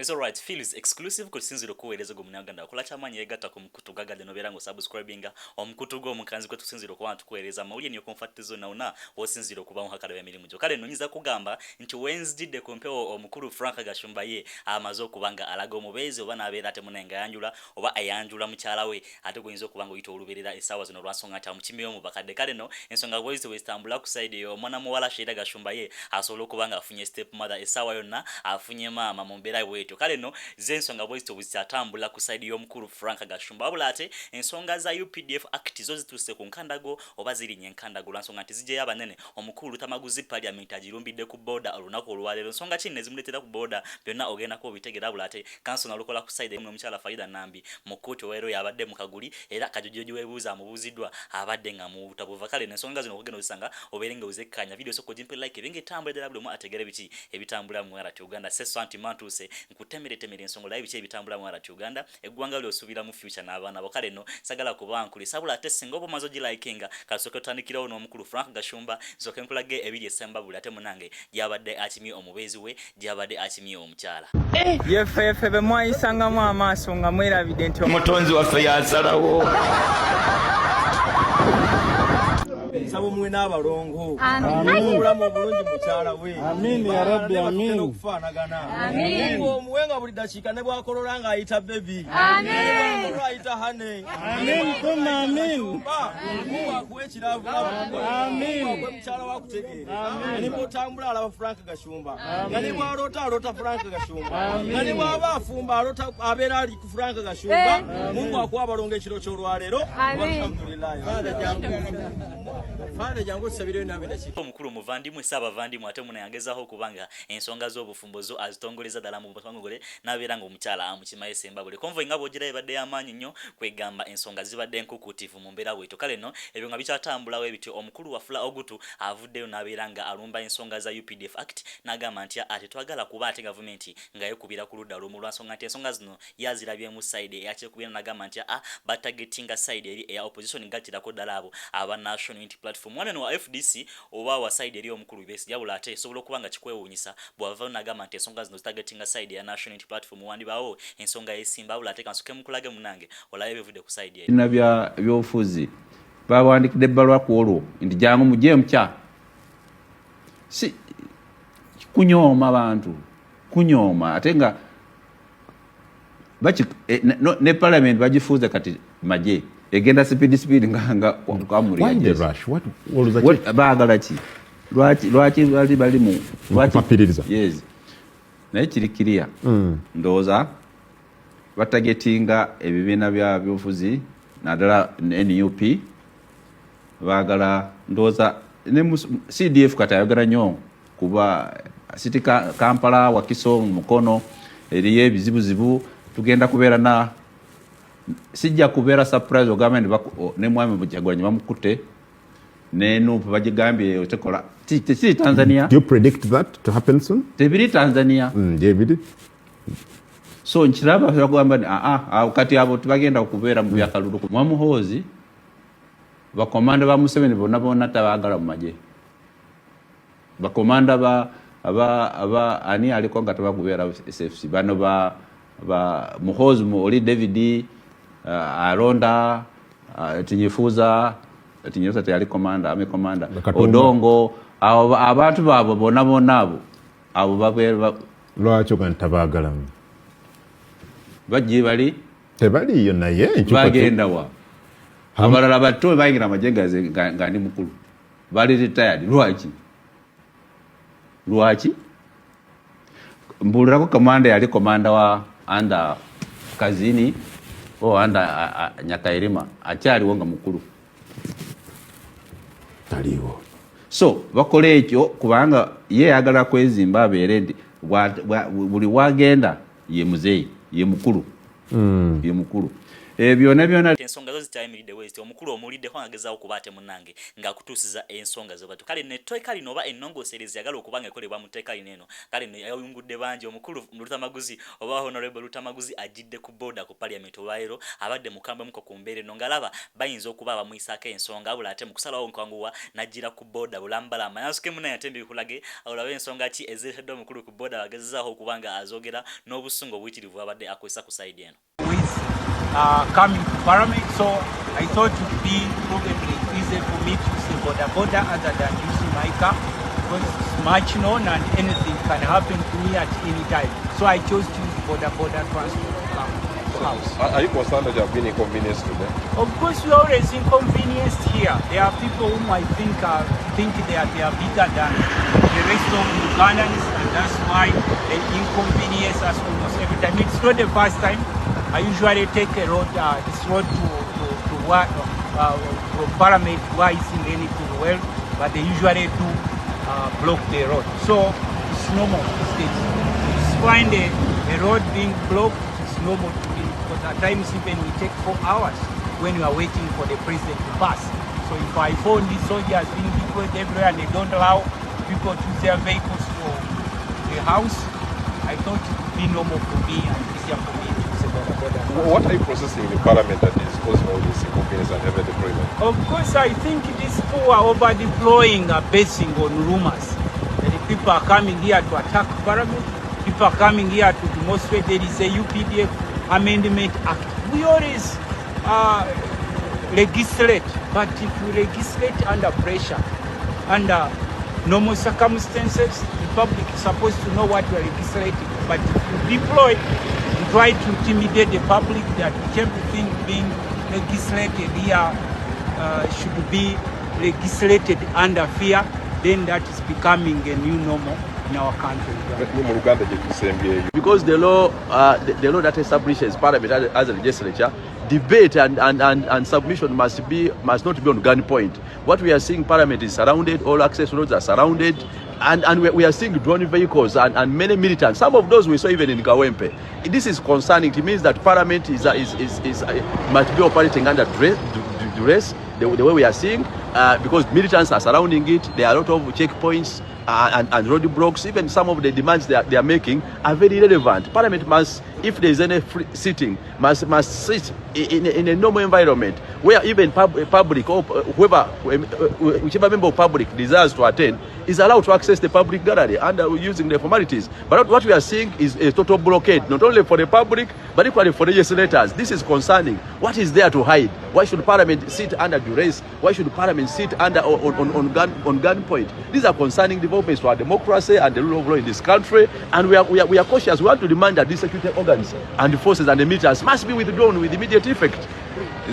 It's alright, feel is exclusive kusinziro kuweereza go munyaganda kola chamanyi yegatta ku mukutu gagadde no berango subscribinga omukutu go mukanzi kwetu sinziro kwa antu kuweereza mawulye niyo comfort zone nauna osinziro kuba muhakala ya milimu jo kale nonyiza kugamba nti Wednesday de kompeo omukuru Frank Gashumba ye amazo kubanga alago mubezi oba nabeera ate munenga yanjula oba ayanjula mukyala we ate goyinza kubanga oyita oluberera esawa zino lwansonga nti amukimyeyo mu bakadde kale no ensonga bwezi westambula ku side yo mwana muwala Sheila Gashumba ye asobola kubanga afunye step mother esawa yonna afunye mama mu mbeera bwetyo kale no zensonga bwezi wezitambula ku side y'omukuru Frank Gashumba abula ate ensonga za UPDF Act zo zituse ku nkandago oba ziri nyenkandago lwansonga nti zijje yabanene omukuru tamaguzi parliament agirumbidde ku border olunaku olwalero nsonga ki nezimuletera ku border byonna ogenda ko bitegera abula ate kansona lukola ku side y'omu mukyala Faida Nambi mu kkooti wero yabadde mu kaguli era kajojojo webuuza amubuuziddwa abadde nga mu butabuva kale n'ensonga zino okugenda ozisanga oberenga ozekkanya video soko jimpe like ebinge tambula ddala buli mu ategere biki ebitambula mu RT Uganda sesanti mantuse nkutemere ensonga live biki ebitambula mu RT Uganda eggwanga lyo osubira mu future n'abaana bakale no sagala kubankuli sabula ate singa obo mazo gilikinga kasoke tandikirawo n'omukulu Frank Gashumba zoke nkulage ebiri esemba buli ate munange gyabadde akimye omubezi we gyabadde akimye omukyala yefe bemwayisanga mu amaaso nga mwerabidde nti omutonzi waffe yasalawo sabo mwe n'abalongo obulamu obulungi mukyala we amin ya rabbi amin okufaanagana amin omuwenga buli dakiika ne bwakolola ng'ayita bebi amin ayita hane amin kuma amin akuwa ekiravu amin okwe mukyala wakutegeera ne bw'otambula alaba Frank Gashumba nga ne bw'aloota aloota Frank Gashumba nga ne bw'aba afumba aloota abeera ali ku Frank Gashumba Mungu akuwa abalongo ekiro ky'olwaleero alhamdulillah Fane jangu sabire na bida chiki omukulu muvandimwe saba vandimwe ate munayagezaho kubanga ensonga z'obufumbozo azitongoleza dala mu butongole naberanga omukyala amukimaye semba bule konvo ingabo gira ebadde yamanyi nnyo kwegamba ensonga zibadde nkukutivu mu mbeera bweto kale no ebyo nga bikyatambulawo ebityo omukulu wa Fula Ogutu avuddeyo naberanga alumba ensonga za UPDF Act nagamba nti ate twagala kuba ate gavumenti nga yekubira ku ludda lumu lwansonga nti ensonga zino yazirabye mu side yakyekubira nagamba nti batagetinga side eri eya opposition ngatirako ddala abo aba National Unity Platform mwana wa FDC oba wa side eri omukulu besi jabula ate sobola kubanga kikwewunyisa bwava nagamba nti ensonga zino zitagetinga side ya National Unity Platform wandi bawo ensonga yesimba abula ate kansuke mukulage munange olaye bevude ku side ye na byofuzi babandikidde ebbaluwa ku olwo nti jangu mujje mukya si kunyooma abantu kunyooma ate nga ne parliament bagifuuze kati maje egenda speed nga kwamuri why the rush what was that baagala ki lwaki bali mu papiririza yes naye kirikiria ndoza batagetinga ebibiina bya byofuzi nadala NUP baagala ndoza ne CDF katayogera nnyo kuba City Kampala Wakiso Mukono eriye bizibuzibu tugenda kubeera na sijja kubeera surprise ogamba ne mwami Bujagwanyi bamukute ne nupu bagigambye otekola si Tanzania. Do you predict that to happen soon? Tebiri Tanzania. David. So nchiraba bagamba kati abo tubagenda kubeera mu byakalulu mwamuhozi bakomanda ba Museveni bona tabagala mu maje bakomanda aba ani aliko nga tabakubeera SFC bano ba muhozi mu oli David Aronda tinyifuza teyali komanda ame komanda Odongo abantu babo bona abo abo babeera lwaki ogantabagala bajje bali tebali yo naye bagenda wa abalala bato bayingira amajengaze ngani mukulu bali retired lwaki mbulirako komanda yali komanda wa anda kazini anda Nyakairima akyaliwo nga mukulu taliwo so bakole ekyo kubanga ye yagala kwezimba abeere ndi buli wagenda ye muzeyi ye mukulu ye mukulu byonna ensonga zo zitayimiridde west omukulu omuliddeko agezaawo okuba ate munnange ng'akutuusiza ensonga zo batu kale netteeka lino oba ennongooserezi yagala okuba nga ekolebwa mu tteeka lino eno kale no yayungudde bangi omukulu Lutamaguzi oba honorable Lutamaguzi ajidde ku booda ku parliament olwaleero abadde mukambwe muko ku mbeera eno ngalaba bayinza okuba abamuyisaako ensonga bula ate mu kusalawo nkanguwa najjira ku booda bulambalama yansuke munaye ate mbikulage olabe ensonga ki ezireetedde omukulu ku booda bagezezaaho okuba nga azogera n'obusungu obuyitirivu abadde akozesa ku sayidi eno. Coming to Parliament, so I thought it would be probably easier for me to use the border other than using my car because it's much known and anything can happen to me at any time. So I chose to use border transport to come to the house. Are you concerned that you have been inconvenienced today? Of course, we are always inconvenienced here. There are people whom I think they are bigger than the rest of Ugandans, and that's why they inconvenience us almost every time. It's not the first time. I usually take a road, this road to work, from Parliament wise in anything well, but they usually do block the road. So it's normal these days. You find a road being blocked, it's normal to be, because at times even we take 4 hours when we are waiting for the president to pass. So if I found these soldiers being deployed everywhere and they don't allow people to use their vehicles for the house, I thought it would be normal for me and easier for me. What are you processing in the parliament that is causing all this inconvenience and heavy deployment? Of course, I think these people are over deploying are basing on rumors. That people are coming here to attack parliament, people are coming here to demonstrate there is a UPDF Amendment Act. We always legislate, but if you legislate under pressure, under normal circumstances, the public is supposed to know what you are legislating. But if you deploy, try to intimidate the public that everything being legislated here should be legislated under fear, then that is becoming a new normal in our country. Because the law that establishes Parliament as a legislature, debate and submission must not be on gunpoint. What we are seeing, Parliament is surrounded, all access roads are surrounded, and we are seeing drone vehicles and many militants. Some of those we saw even in Kawempe. This is concerning. It means that Parliament must be operating under duress, the way we are seeing, because militants are surrounding it. There are a lot of checkpoints and roadblocks. Even some of the demands they are making are very relevant. Parliament must, if there is any free sitting, must sit in a normal environment where even public or whichever member of public desires to attend is allowed to access the public gallery under using the formalities. But what we are seeing is a total blockade, not only for the public, but equally for the legislators. This is concerning. What is there to hide? Why should Parliament sit under duress? Why should Parliament sit under on gunpoint? These are concerning developments to our democracy and the rule of law in this country. And we are cautious. We want to demand that these security organs and the forces and the militaries must be withdrawn with immediate effect.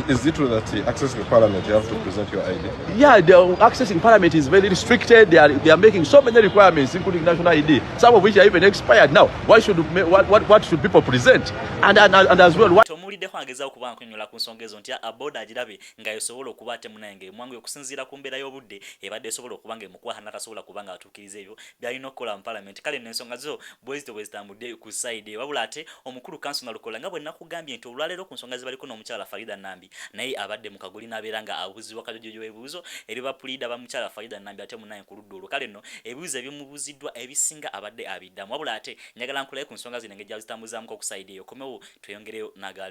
Is it true that accessing Parliament you have to present your ID? Yeah, the accessing Parliament is very restricted. They are making so many requirements, including national ID, some of which are even expired now. What should people present? And as well, tomuliddeko agezaako okuba nkunyola ku nsonga ezo nti aboda agirabe nga esobola okuba ate munange mwangu okusinziira ku mbeera y'obudde ebadde esobola okuba nga emukwaha n'atasobola kuba nga atuukiriza ebyo byalina okukola mu Parliament. Kale n'ensonga zo bwezitambudde ku side wabula ate omukulu Kansona Lukola nga bwe nakugambye nti olwaleero ku nsonga zibaliko n'omukyala Farida Nambi naye abadde mu kaguli n'abeera nga abuuzibwa kajojojo ebibuuzo eri bapuliida bamukyala Farida Nambi ate munange ku ludda olwo. Kale nno ebibuuzo ebyomubuuziddwa ebisinga abadde abiddamu wabula ate njagala nkulaye ku nsonga zino engeri gyazitambuzaamuko ku side eyo komewo tweyongereyo n'agali.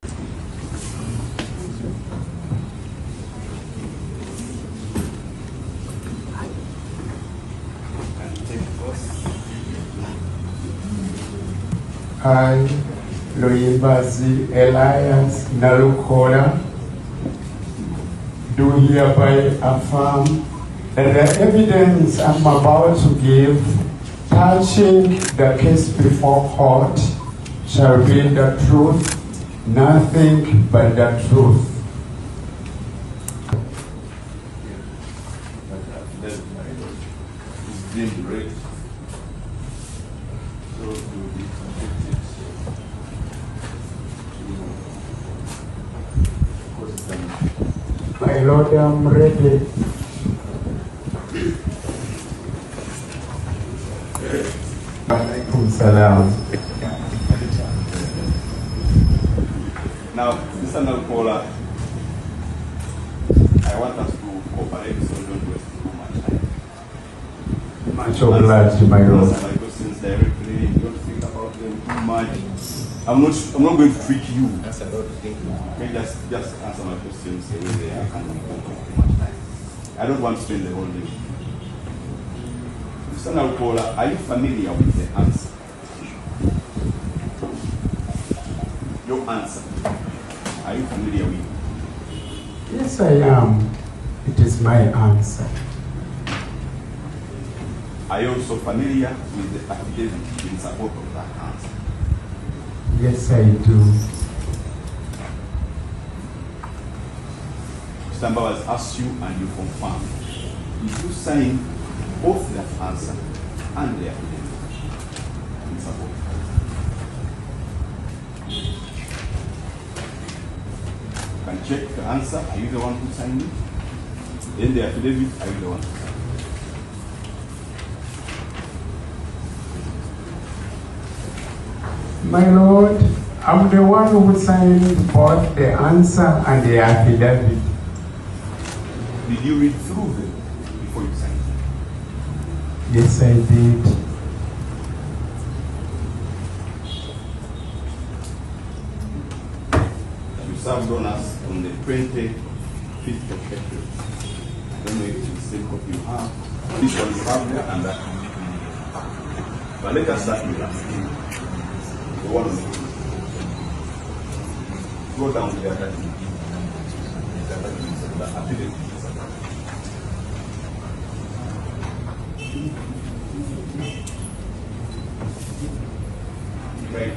I, Loyimbazi Elias Nalukola, do hereby affirm that the evidence I'm about to give touching the case before court shall be the truth, nothing but the truth. My Lord, I'm ready. Alaikum salam. Now, Mr. Nalkola, I want us to cooperate so don't waste too much time. Much obliged, my lord. Answer my questions directly. Don't think about them too much. I'm not going to trick you. Okay, just answer my questions the way they are and don't take too much time. I don't want to spend the whole day. Mr. Nalkola, are you familiar with the answer? Your answer. Are you familiar with it? Yes, I am. It is my answer. Are you also familiar with the affidavit in support of that answer? Yes, I do. Mr. Mbaba has asked you and you confirmed. If you sign both that answer and the affidavit in support. You can check the answer. Are you the one who signed it? Then the affidavit, are you the one who signed it? My lord, I'm the one who signed both the answer and the affidavit. Did you read through them before you signed them? Yes, I did. You served on us on the 25th of April. I don't know if it's the same copy you have. This one you have there and that one. But let us start with that. The one on the page. Go down to the other thing. The affidavit. Right.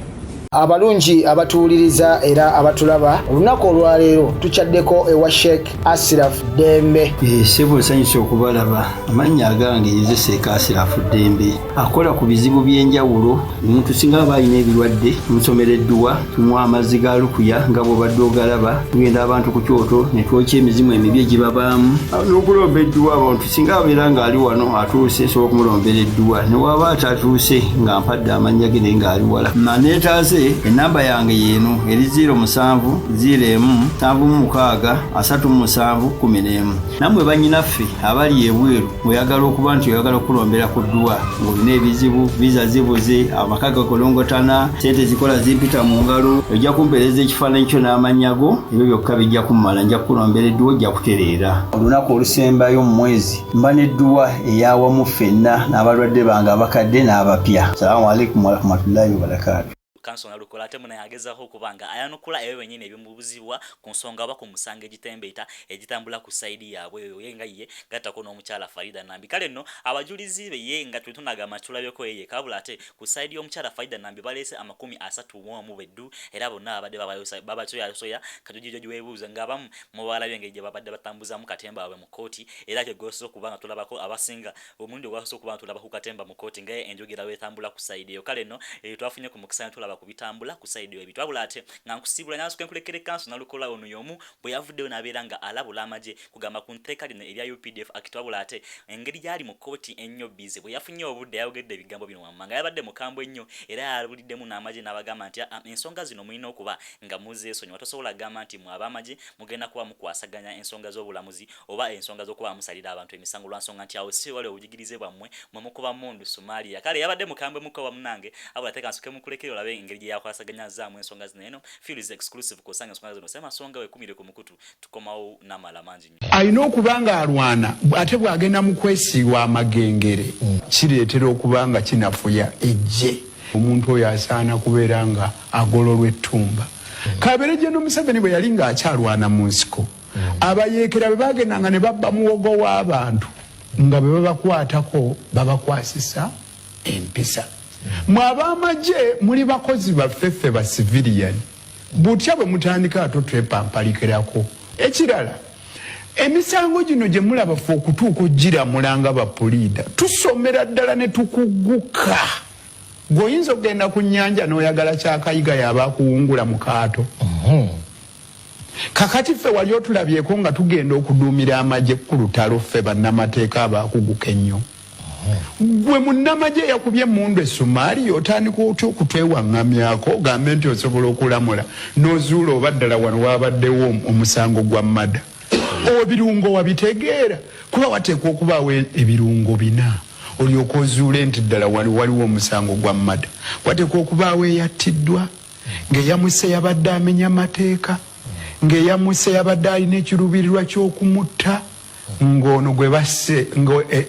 Abalungi abatuuliriza era abatulaba olunaku olwaleero tukyaddeko ewa Sheikh Ashraf Dembe. Sebo nsanyusa okubalaba. Amannya agange nze Sheikh Ashraf Dembe akola ku bizibu by'enjawulo. Omuntu singa aba alina ebirwadde musomereddwa tunywa amazzi ga lukuya nga bw'obadde ogalaba tugenda abantu ku kyoto ne twokya emizimu emibi egibabaamu n'okulomba edduwa abantu singa abeera ng'ali wano atuuse sobola okumulombera edduwa ne waba atatuuse nga mpadde amannya ge naye ng'ali wala maneetaaze enamba yange yeno eri 0707363711 namwe bannyinaffe abali ebweru oyagala okuba nti oyagala okulombera ku dduwa ng'olina ebizibu viza zibuze amaka gakolongotana sente zikola zimpita mu ngalo ojja kumpeereza ekifaananyi kyo n'amanyago ebyo byokka bijja kummala nja kukulombera edduwa ojja kutereera olunaku olusembayo mu mwezi mba n'edduwa eyawamu ffenna n'abalwadde bange abakadde n'abapya. Salaamu alaikum warahmatullahi wabarakatuh. Kanso Nalkola ate muna yagezaho kubanga ayanukula ewe wenyine ebimubuzibwa ku nsonga bako musanga egitembeeta egitambula ku side yaabwe yenga ye gatako n'omukyala Farida Nambi. Kale nno abajulizi be ye nga tutunaga amachula byoko ye kabula ate ku side y'omukyala Farida Nambi balese 30 beddu era bonna abadde babasoya katujijo jiwebuuza ngabamu mu bala byengeje babadde batambuza mu katemba abwe mu koti era kye goso kubanga tulabako abasinga omundi gwaso kubanga tulaba ku katemba mu koti ngaye enjogera wetambula ku side yo. Kale nno twafunye ku mukisana tulaba kubitambula ku side yo bitwabula ate nga nkusibula nyansuke nkulekere Kanso Nalkola ono yomu bwe yavuddeyo n'abeera nga alabula amaje kugamba ku nteeka lino erya UPDF akitwabula ate engeri gyali mu kkooti ennyo bize bwe yafunye obudde yayogedde ebigambo bino wammanga yabadde mukambwe ennyo era yabuliddemu n'amaje n'abagamba nti ensonga zino mulina okuba nga muzeesonyiwa tosobola gamba nti mu abamaje mugenda kuba mukwasaganya ensonga z'obulamuzi oba ensonga z'okuba musalira abantu emisango lwa nsonga nti awo si wale obujigirize bwammwe mwe mukuba mundu Somalia. Kale yabadde mukambwe muko wamunange abula tekansuke mukulekere olabe engeri yakwasaganya zaamu ensonga zino feel is exclusive kusanga ensonga zino sema songa we kumire ku mukutu tukomawo n'amala mangi alina okubanga alwana ate bwagenda mu kwesiiwa amagengere kireetera okubanga kinafuya ejje omuntu oyo asaana kubeera nga agololwa ettumba. Kabeere General Museveni bwe yali ng'akyalwana mu nsiko abayeekera be bagendanga ne babba muwogo w'abantu nga be babakwatako babakwasisa empisa. Mwabamaje muli bakozi baffeffe ba civilian butya bwe mutandika ato twepampalikirako. Ekirala emisango gino gye mulaba fe okutuuka ojjira mulanga bapuliida tusomera ddala ne tukuguka. Gwoyinza okgenda ku nnyanja n'oyagala kyakayiga yaba akuwungula mu kaato. Kakati ffe wali otulabyeko nga tugenda okuduumira amagye ku lutalo ffe bannamateeka abaakuguka ennyo. gwe munnamagye yakubye mundu essumaali otandika otya okutwewaŋŋamyako ogambe nti osobola okulamula n'ozuula oba ddala wano waabaddewo omusango gwa madda ebirungo wabitegeera kuba wateekwa okubaawo ebirungo 4 olyoka ozuule nti ddala waliwo omusango gwa madda wateekwa okubaawo eyattiddwa ng'eyamuse yabadde amenya mateeka ng'eyamuse yabadde alina ekiruubirirwa ky'okumutta ng'ono gwe basse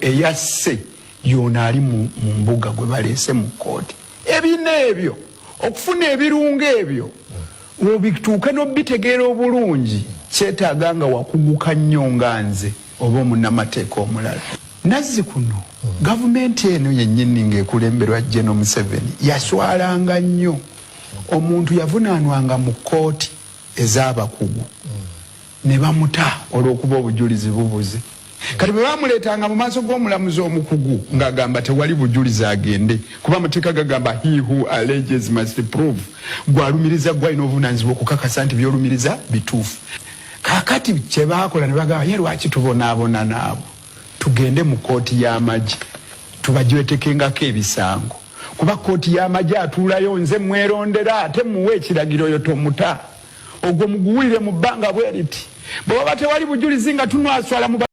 eyasse yoona ali mu mbuga gwe baleese mu kkooti ebina ebyo okufuna ebirungo ebyo obituuke n'obitegeera obulungi kyetaaga nga wakuguka nnyo nga nze oba omunnamateeka omulala nazzi kuno gavumenti eno yennyini ng'ekulemberwa General Museveni yaswalanga nnyo omuntu yavunaanwanga mu kkooti ez'abakugu ne bamuta olw'okuba obujulizi bubuze kati bwe bamuleetanga mu maaso g'omulamuzi omukugu ng'agamba tewali bujulizi agende kuba amateeka gagamba he who alleges must prove gw'alumiriza gw'alina obuvunaanyizibwa okukakasa nti by'olumiriza bituufu kaakati kye baakola ne bagamba ye lwaki tubonaabona naabo tugende mu kkooti y'amagye tubajwetekengako ebisango kuba kkooti y'amagye atuulayo nze mwerondera ate muwe ekiragiro yo tomuta ogwo muguwulire mu bbanga bwe riti bwe baba tewali bujulizi nga tunwaswala mu